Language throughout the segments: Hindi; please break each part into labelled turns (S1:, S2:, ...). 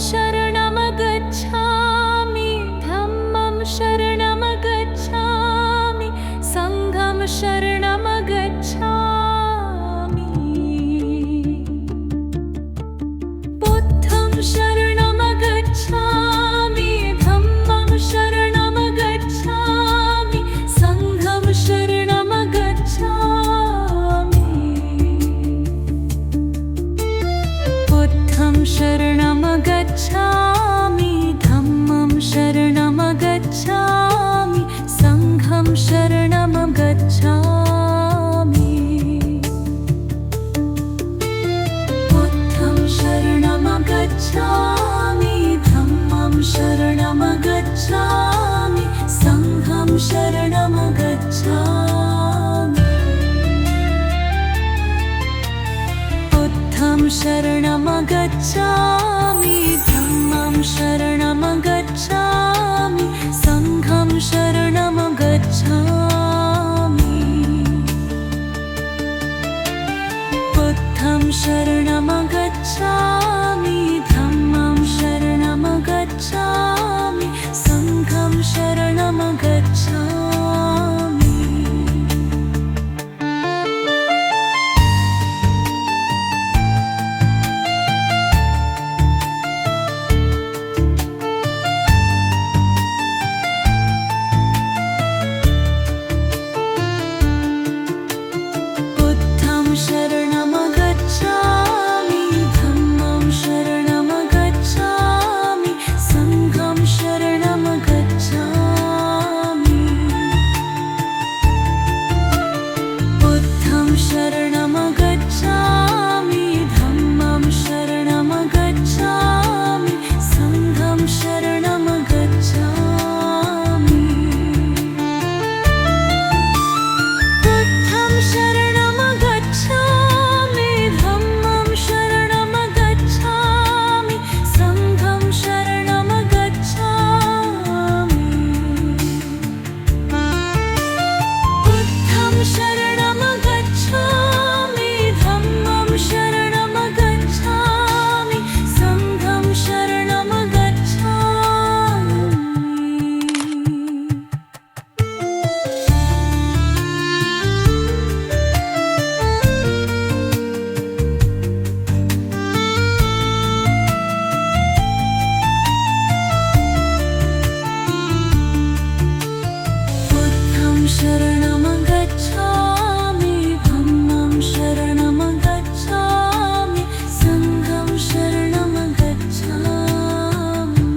S1: शरणं गच्छामि धम्मं शरणं गच्छामि संघं शरणं गच्छामि बुद्धं शरणं गच्छामि धम्मं शरणं गच्छामि संघं शरणं गच्छामि बुद्धं शरणं गच्छामि धम्मं शरणं गच्छामि संघं शरणं गच्छामि बुद्धं शरणं गच्छामि धम्मं शरणं गच्छामि संघं शरणं गच्छामि बुद्धं शरणं गच्छामि धम्मं शरणं गच्छामि संघं शरणं गच्छामि बुद्धं शरणं गच्छामि धम्मं शरणं गच्छामि संघं शरणं गच्छामि बुद्धं शरणं गच्छामि धम्मं शरणं गच्छामि संघं शरणं गच्छामि बुद्धं शरणं गच्छामि धम्मं शरणं गच्छामि संघं शरणं गच्छामि बुद्धं शरणं गच्छामि धम्मं शरणं गच्छामि संघं शरणं गच्छामि बुद्धं शरणं गच्छामि धम्मं शरणं गच्छामि संघं शरणं गच्छामि धम्मं शरणं गच्छामि संघं शरणं गच्छामि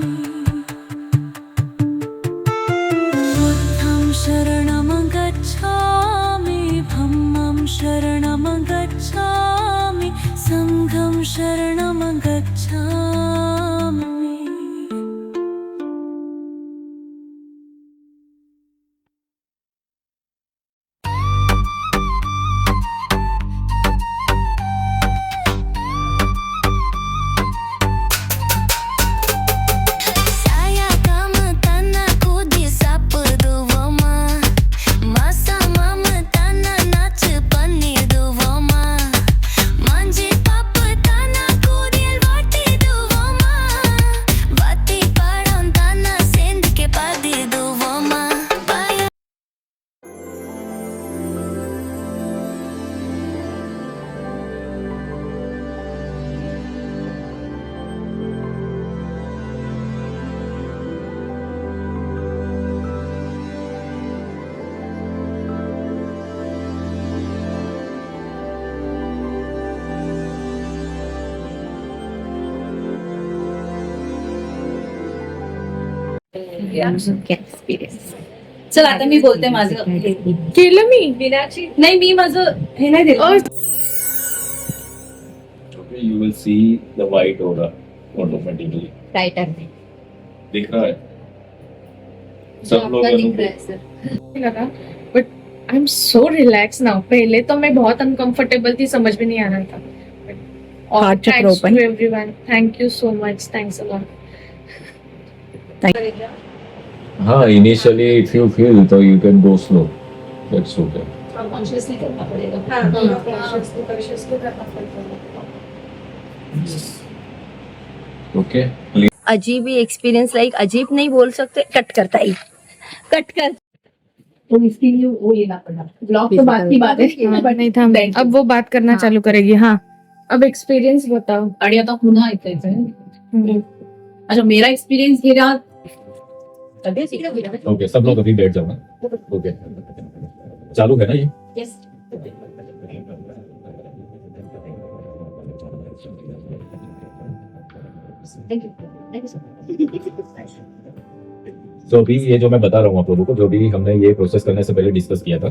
S1: बुद्धं शरणं गच्छामि धम्मं शरणं गच्छामि संघं शरणं गच्छामि Saya kamu tanah ku disapu duwoma Masa mama tanah nace pani duwoma Manji papa tanah ku dilwati duwoma Bati padam tanah sendike padi duwoma Baya
S2: experience. चल आता मी बोलते माझं
S3: केलं मी
S2: मीनाक्षी नाही मी माझं हे नाही दिलं
S4: Okay, you will see the white aura automatically.
S2: Titre नाही
S4: दिख रहा है सब लोग
S3: लगा but I am so relax now. पहले तो मैं बहुत अनकंफर्टेबल थी, समझ में नहीं आ रहा था.
S5: Heart chakra
S3: Thanks
S5: open.
S3: to everyone. Thank you so much. Thanks a lot.
S4: हाँ, initially if you feel तो you can go slow. That's okay.
S2: Consciously करना पड़ेगा.
S3: कॉन्शियसली करना पड़ेगा.
S4: ओके
S5: अजीब ही एक्सपीरियंस, लाइक अजीब नहीं बोल सकते, कट करता ही कट कर।
S2: तो इसके लिए वो लेना पड़ा ब्लॉग तो बात की बात है
S3: हाँ, नहीं था अब वो बात करना चालू करेगी। हाँ, अब एक्सपिरियंस बताओ।
S2: आणि आता पुन्हा ऐकायचंय अच्छा मेरा एक्सपिरियंस गेला
S4: ओके, सब लोग अभी बैठ जाओ ना। ओके, चालू है ना ये?
S2: यस थैंक यू
S4: तो अभी ये जो मैं बता रहा हूँ आप लोगों को, जो भी हमने ये प्रोसेस करने से पहले डिस्कस किया था,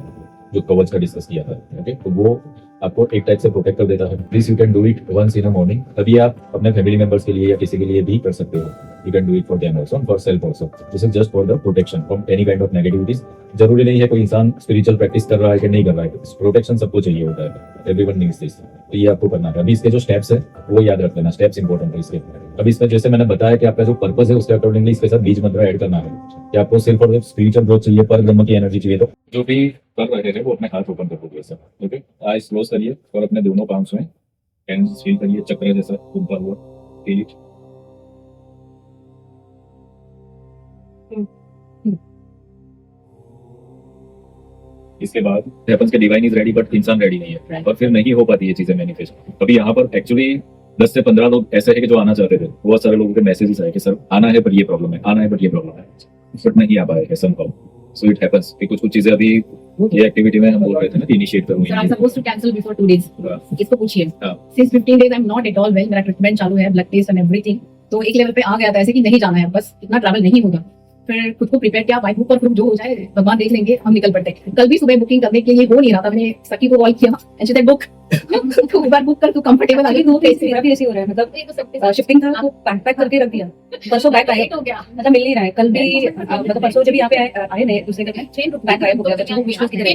S4: जो कवच का डिस्कस किया था, ओके, तो वो आपको एक टाइप से प्रोटेक्ट कर देता है। This you can do it once in a morning. अभी आप अपने फैमिली मेंबर्स के लिए या किसी के लिए भी कर सकते हो। You can do it for them also, for self also. This is just for the protection from any kind of negativities. जरूरी नहीं है कोई इंसान स्पिरिचुअल प्रैक्टिस कर रहा है कि नहीं कर रहा है, प्रोटेक्शन सबको चाहिए होता है। Everyone needs this. तो ये आपको करना है। अभी इसके जो स्टेप्स है वो याद रख लेना, स्टेप्स इंपॉर्टेंट है इसके। अभी इसमें जैसे मैंने बताया कि आपका जो पर्पस है उसके अकॉर्डिंगली इसके साथ बीज मंत्र ऐड करना है कि आपको सिर्फ और सिर्फ स्पिरिचुअल ग्रोथ चाहिए, पर ब्रह्म की एनर्जी चाहिए। तो जो भी कर रहे हैं वो अपने हाथ ओपन कर दीजिए सब, ओके। आईज क्लोज करिए और अपने दोनों पांव्स में हैंड्स फील करिए, चक्र जैसा घूमता हुआ, फील इट। इसके बाद हैपेंस के डिवाइन इज रेडी बट इंसान रेडी नहीं है, और फिर नहीं हो पाती ये चीजें मैनिफेस्ट। अभी यहाँ पर एक्चुअली 10 से 15 लोग ऐसे हैं कि जो आना चाहते थे। बहुत सारे लोगों के मैसेजेस आए कि सर आना है पर ये प्रॉब्लम है, आना है पर ये प्रॉब्लम है, बट नहीं आ पाए समहाउ। सो इट हैपेंस कि कुछ चीजें अभी ये एक्टिविटी में हम बोल रहे थे ना कि इनिशिएट करूंगी।
S6: Sir, I'm supposed to cancel before 2 days. इसको पूछिए।
S4: हाँ।
S6: Since 15 days I'm not at all well. मेरा ट्रीटमेंट चालू है, ब्लड टेस्ट एंड एवरीथिंग। तो एक लेवल पे आ गया था ऐसे कि नहीं जाना है, बस इतना ट्रैवल नहीं होगा। फिर खुद को प्रिपेयर किया, बाई बुक और जो हो जाए भगवान देख लेंगे, हम निकल पड़ते। कल भी सुबह बुकिंग करने के लिए हो नहीं रहा था, मैंने सखी को कॉल किया एंड शी सेड बुक तो एक बार बुक कर, तू कंफर्टेबल आ गई। तो
S2: मेरा भी ऐसे हो रहा है, मतलब शिफ्टिंग था तो पैक करके रख दिया, परसों बैग आया
S6: हो गया।
S2: मतलब मिल नहीं रहा है। कल भी मतलब परसों जब यहाँ पे आए नए दूसरे का बैग गायब हो गया था, विश्वास की तरह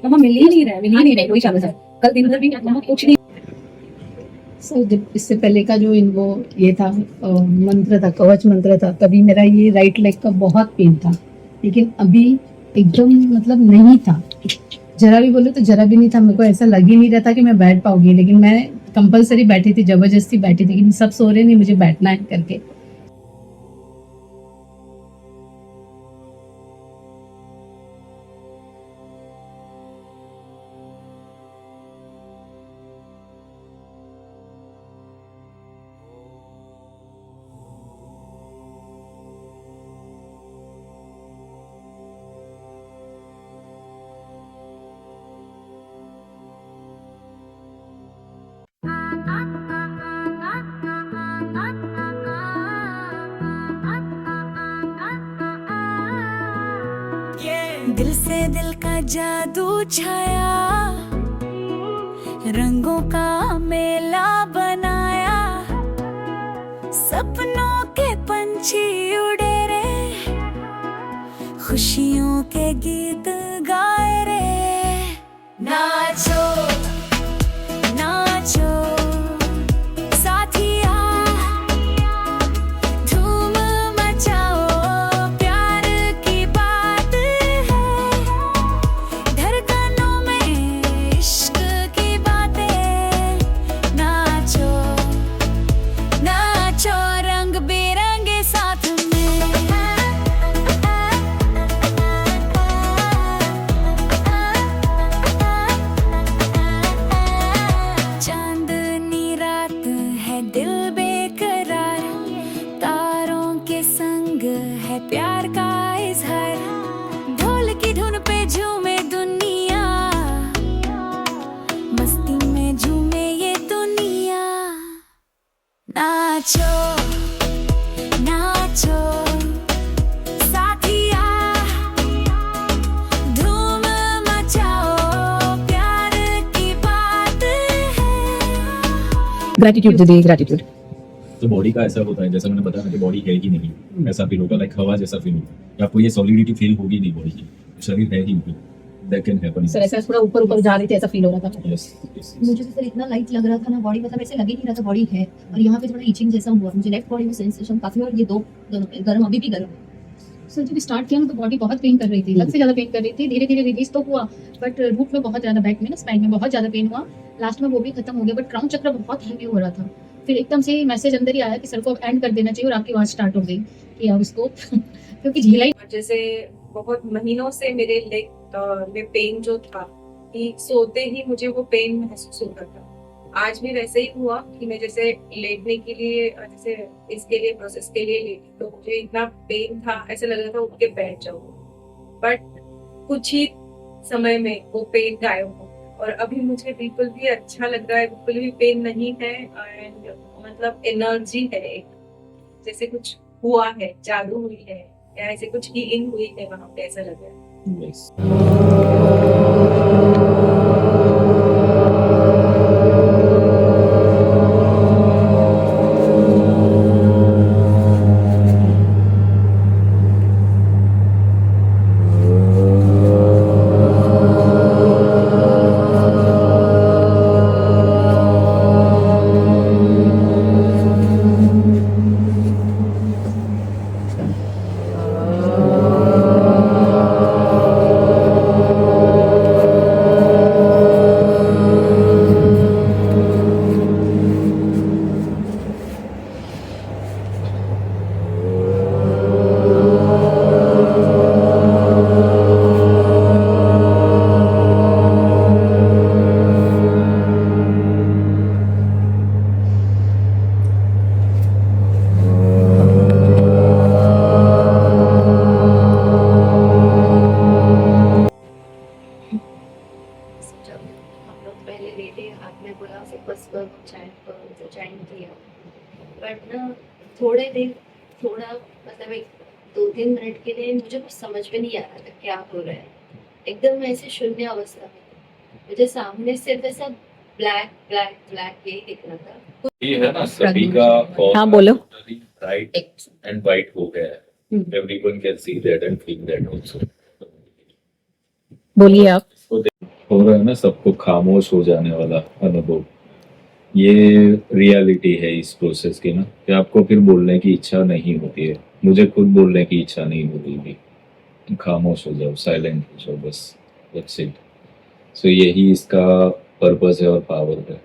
S2: मम्मा मिल ही नहीं रहा है, कोई चांस है। कल दिन भर भी मम्मा कुछ नहीं।
S7: सर जब इससे पहले का जो इनको ये था मंत्र था, कवच मंत्र था, तभी मेरा ये राइट लेग का बहुत पेन था, लेकिन अभी एकदम मतलब नहीं था, जरा भी बोले तो जरा भी नहीं था। मेरे को ऐसा लग ही नहीं रहा था कि मैं बैठ पाऊंगी, लेकिन मैं कंपलसरी बैठी थी, जबरदस्ती बैठी थी कि सब सो रहे नहीं, मुझे बैठना है करके।
S1: दिल से दिल का जादू छाया, रंगों का मेला बनाया, सपनों के पंछी उड़े रे, खुशियों के गीत गाए रे। नाचो नाचो साथिया, धूम मचाओ, प्यार की बात है, धड़कनों में इश्क की बातें। नाचो नाचो रंग बिरंगे साथ में। चांदनी रात है, दिल बेकरार, तारों के संग है प्यार का इजहार, ढोल की धुन पे झूमे दुनिया, मस्ती में झूमे ये दुनिया। नाचो नाचो साथिया, धूम मचाओ, प्यार की बात है।
S5: ग्रेटिट्यूड दीदी, ग्रेटिट्यूड।
S4: तो बॉडी का ऐसा होता है, जैसा मैंने बताया कि बॉडी है ही नहीं, ऐसा फील होगा, लाइक हवा जैसा फील होगा। आपको ये सॉलिडिटी फील होगी नहीं बॉडी की, शरीर है ही नहीं। That can happen.
S6: सर ऐसा थोड़ा ऊपर ऊपर जा रही थी, ऐसा फील हो रहा था।
S4: यस
S8: मुझे तो सर इतना लाइट लग रहा था ना बॉडी, मतलब ऐसे लग ही नहीं रहा था बॉडी है, और यहाँ पे थोड़ा इचिंग जैसा हुआ मुझे लेफ्ट बॉडी में सेंसेशन काफी, और ये दोनों पे गर्म, अभी भी गर्म।
S6: सर जब स्टार्ट किया ना तो बॉडी बहुत पेन कर रही थी, लग से ज्यादा पेन कर रही थी। धीरे धीरे रिलीज तो हुआ, बट रूट में बहुत ज्यादा, बैक में ना, स्पाइन में बहुत ज्यादा पेन हुआ। लास्ट में वो भी खत्म हो गया, बट क्राउन चक्र बहुत हैवी हो रहा था,
S8: फिर एकदम से मैसेज अंदर ही आया कि सर को अब एंड कर देना चाहिए और आपकी आवाज स्टार्ट हो गई कि अब इसको क्योंकि झेला ही
S9: जैसे बहुत महीनों से मेरे लेग में पेन जो था कि सोते ही मुझे वो पेन महसूस होता था। आज भी वैसे ही हुआ कि मैं जैसे लेटने के लिए जैसे इसके लिए प्रोसेस के लिए लेटी तो मुझे इतना पेन था, ऐसे लग रहा था उठ के बैठ जाऊँ, बट कुछ ही समय में वो पेन गायब हो और अभी मुझे बिल्कुल भी अच्छा लग रहा है, बिल्कुल भी पेन नहीं है एंड मतलब एनर्जी है, एक जैसे कुछ हुआ है, जादू हुई है या ऐसे कुछ हीलिंग हुई है वहां पे, ऐसा लग रहा है।
S4: Yes.
S5: हम लोग पहले लेटे, हाथ में बोला फोकस करो, चैन किया, बट ना थोड़ा मतलब एक 2-3 मिनट के लिए मुझे कुछ समझ में नहीं आ रहा था क्या हो रहा है। एकदम ऐसे शून्य अवस्था में मुझे सामने सिर्फ ऐसा ब्लैक ब्लैक ब्लैक यही दिख रहा था।
S4: ये है ना सभी का
S6: हाँ, बोलो।
S4: राइट एंड वाइट हो गया है। Everyone can see that and feel that also.
S6: बोलिए आप।
S4: हो रहा है ना सबको खामोश हो जाने वाला अनुभव, ये रियलिटी है इस प्रोसेस की ना, कि आपको फिर बोलने की इच्छा नहीं होती है। मुझे खुद बोलने की इच्छा नहीं होती थी। खामोश हो जाओ, साइलेंट हो जाओ, बस दैट्स इट। सो यही इसका पर्पस है और पावर है।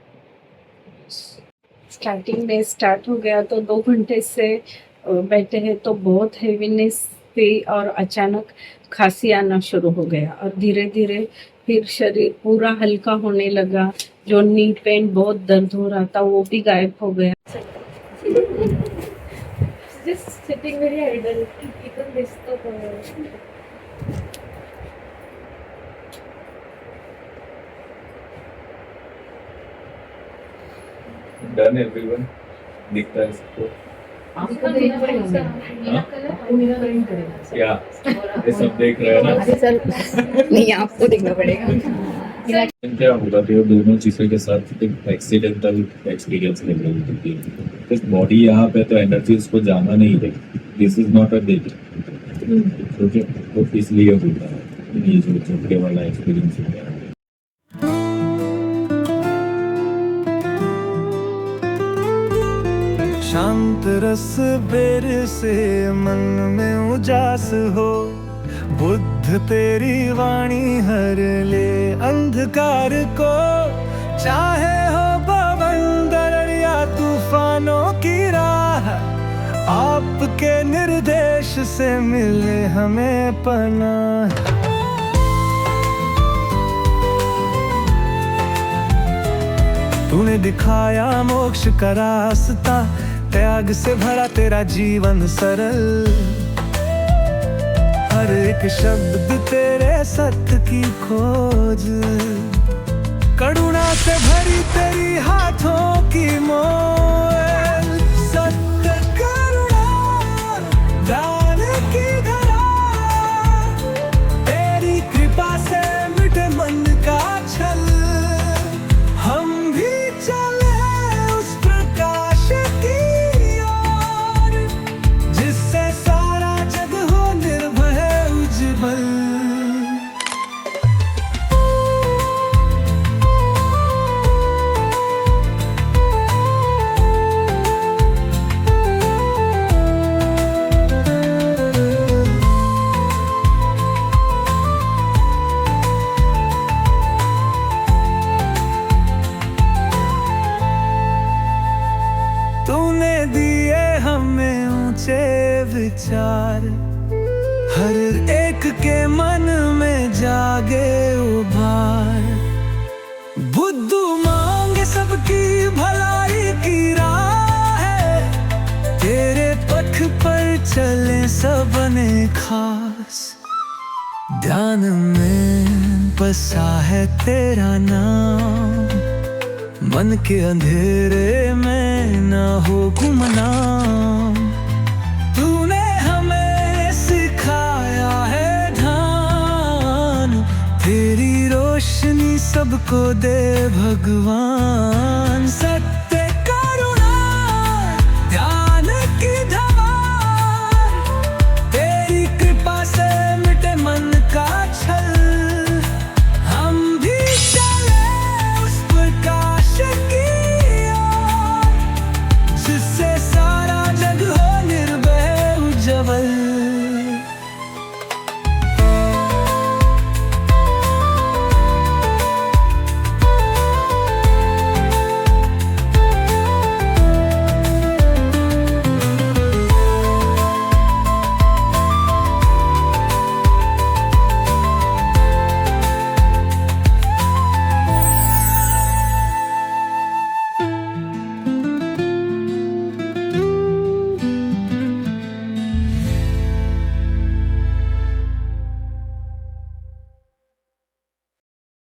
S10: स्टार्टिंग में स्टार्ट हो गया तो 2 घंटे से बैठे हैं तो बहुत हेवीनेस थी और अचानक खांसी आना शुरू हो गया और धीरे धीरे फिर शरीर पूरा हल्का होने लगा। जो नी पेन बहुत दर्द हो रहा था वो भी गायब हो गया।
S3: just sitting very idle. Even this तो
S4: डन एवरीवन, दिखता है सबको
S2: आपको देखना पड़ेगा, आपको मेरा करना पड़ेगा।
S4: क्या ये सब देख रहे हैं ना?
S5: सर नहीं, आपको देखना पड़ेगा।
S4: क्या होगा कि दोनों चीजों के साथ एक एक्सीडेंटल एक्सपीरियंस ले रही होती है। तो बॉडी यहाँ पे तो एनर्जी उसको जाना नहीं देगी। This is not a date, okay? तो इसलिए होता है ये जो झटके वाला एक्सपीरियंस होता है।
S11: शांत रस बेर से मन में उजास हो, बुद्ध तेरी वाणी हर ले अंधकार को। चाहे हो बवंदर या तूफानों की राह, आपके निर्देश से मिले हमें पनाह। तूने दिखाया मोक्ष का रास्ता, त्याग से भरा तेरा जीवन सरल। हर एक शब्द तेरे सत्य की खोज, करुणा से भरी तेरी हाथों की मोल। सत्य करुणा दान की धरा, तेरी कृपा से मिटे मन का छल। हम भी चले उस प्रकाश की ओर, जिससे सारा जग हो निर्भय उज्जवल। तूने दिए हमें ऊंचे विचार, हर एक के मन में जागे उभार। बुद्धू मांगे सबकी भलाई की राह है, तेरे पथ पर चले सब बने खास। ध्यान में बसा है तेरा नाम, मन के अंधेरे में ना हो गुमनाम। तूने हमें सिखाया है ध्यान, तेरी रोशनी सबको दे भगवान। सत्य करुणा ध्यान की धमार, तेरी कृपा से मिटे मन का छल। हम भी चले उस प्रकाश की ओर, जिससे